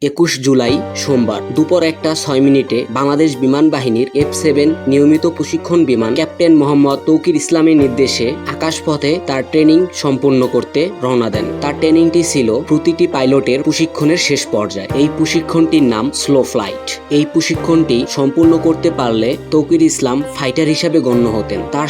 21 জুলাই সোমবার দুপুর 1:06 বাংলাদেশ বিমান বাহিনীর F-7 নিয়মিত প্রশিক্ষণ বিমান ক্যাপ্টেন মোহাম্মদ তৌকির ইসলামের নির্দেশে আকাশপথে তার ট্রেনিং সম্পূর্ণ করতে রওনা দেন। তার ট্রেনিংটি ছিল প্রতিটি পাইলটের প্রশিক্ষণের শেষ পর্যায়ে। এই প্রশিক্ষণটির নাম স্লো ফ্লাইট। এই প্রশিক্ষণটি সম্পূর্ণ করতে পারলে তৌকির ইসলাম ফাইটার হিসেবে গণ্য হতেন। তার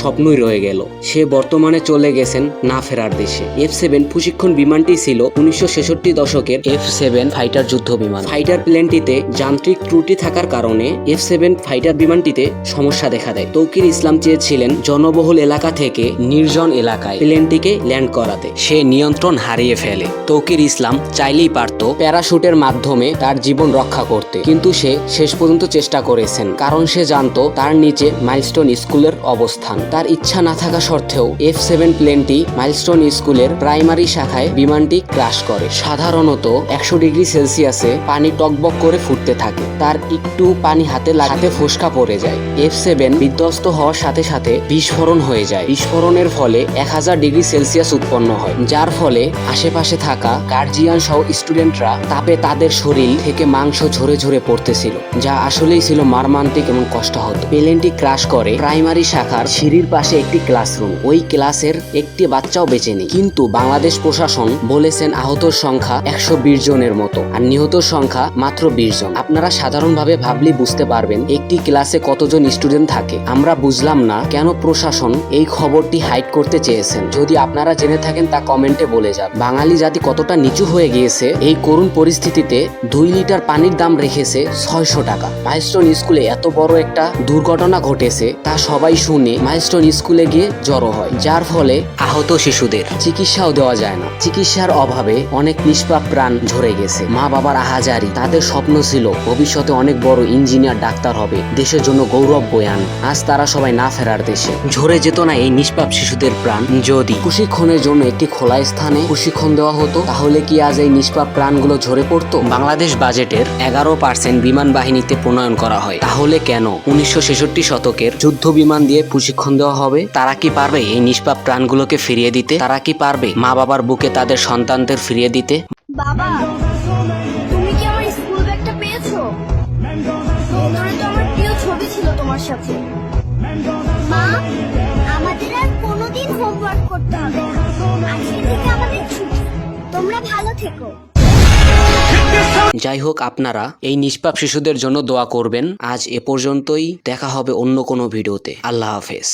স্বপ্নই রয়ে গেল। সে বর্তমানে চলে গেছেন না ফেরার দেশে। F-7 প্রশিক্ষণ বিমানটি ছিল 1966 দশকের F-7 ফাইটার যুদ্ধ বিমান। ফাইটার প্লেনটিতে যান্ত্রিক ত্রুটি থাকার কারণে F-7 ফাইটার বিমানটিতে সমস্যা দেখা দেয়। তৌকির ইসলাম চেয়েছিলেন জনবহুল এলাকা থেকে নির্জন এলাকায় প্লেনটিকে ল্যান্ড করাতে। সে নিয়ন্ত্রণ হারিয়ে ফেলে। তৌকির ইসলাম চাইলেই পারত প্যারাশুটের মাধ্যমে তার জীবন রক্ষা করতে, কিন্তু সে শেষ পর্যন্ত চেষ্টা করেছেন, কারণ সে জানতো তার নিচে মাইলস্টোন স্কুলের অবস্থান। তার ইচ্ছা না থাকা সত্ত্বেও F-7 প্লেনটি মাইলস্টোন স্কুলের প্রাইমারি শাখায় বিমানটি ক্র্যাশ করে। সাধারণত 100 ডিগ্রি সেলসিয়াসে পানি টকবক করে ফুটতে থাকে। তার একটু পানি হাতে লাগাতে ফোসকা পড়ে যায়। F-7 বিধ্বস্ত হওয়ার সাথে সাথে বিস্ফোরণ হয়ে যায়। বিস্ফোরণের ফলে 1000 ডিগ্রি সেলসিয়াস উৎপন্ন হয়, যার ফলে আশেপাশে থাকা গার্জিয়ান সহ স্টুডেন্টরা তাপে তাদের শরীর থেকে মাংস ঝরে ঝরে পড়তেছিল, যা আসলেই ছিল মর্মান্তিক এবং কষ্টহত। প্লেনটি ক্র্যাশ করে প্রাইমারি শাখার সিঁড়ির পাশে একটি ক্লাসরুম। ওই ক্লাসের একটি বাচ্চাও বেঁচে নেই, কিন্তু বাংলাদেশ প্রশাসন বলেছেন আহতর সংখ্যা 120 জনের মতো আর নিহত সংখ্যা মাত্র 20 জন। আপনারা সাধারণভাবে ভাবলেই বুঝতে পারবেন একটি ক্লাসে কতজন স্টুডেন্ট থাকে। আমরা বুঝলাম না কেন প্রশাসন এই খবরটি হাইড করতে চেয়েছেন। যদি আপনারা জেনে থাকেন তা কমেন্টে বলে যান। বাঙালি জাতি কতটা নিচু হয়ে গিয়েছে। এই করুণ পরিস্থিতিতে 2 লিটার পানির দাম রেখেছে 600 টাকা। মাইলস্টোন স্কুলে এত বড় একটা দুর্ঘটনা ঘটেছে তা সবাই শুনে মাইলস্টোন স্কুলে গিয়ে জড়ো হয়, যার ফলে আহত শিশুদের চিকিৎসাও দেওয়া যায় না। চিকিৎসার অভাবে অনেক নিষ্পাপ প্রাণ ঝরে গেছে। মা বাবার আহাজারি। তাদের স্বপ্ন ছিল ভবিষ্যতে অনেক বড় ইঞ্জিনিয়ার, ডাক্তার হবে, দেশের জন্য গৌরব বয়ে আন। আজ তারা সবাই না ফেরার দেশে। ঝরে যেত না এই নিষ্পাপ শিশুদের প্রাণ যদি প্রশিক্ষণের জন্য একটি খোলা স্থানে প্রশিক্ষণ দেওয়া হতো? তাহলে কি আজ এই নিষ্পাপ প্রাণগুলো ঝরে পড়তো? বাংলাদেশ বাজেটের 11% বিমান বাহিনীতে প্রণয়ন করা হয়, তাহলে কেন 1966 শতকের যুদ্ধ বিমান দিয়ে প্রশিক্ষণ দেওয়া হবে? তারা কি পারবে এই নিষ্পাপ প্রাণগুলোকে ফিরিয়ে দিতে? তারা কি পারবে মা বাবার বুকে তাদের সন্তানদের ফিরিয়ে দিতে? বাবা, তুমি কি আমার স্কুল ব্যাগটা পেয়েছো? ভেতরে তো আমার প্রিয় ছবি ছিল তোমার সাথে। মা, আমাদের আর কোনোদিন হোমওয়ার্ক করতে হবে না। আজকে থেকে আমাদের ছুটি। তোমরা ভালো থেকো। যাই হোক, আপনারা এই নিষ্পাপ শিশুদের জন্য দোয়া করবেন। আজ এ পর্যন্তই। দেখা হবে অন্য কোনো ভিডিওতে। আল্লাহ হাফেজ।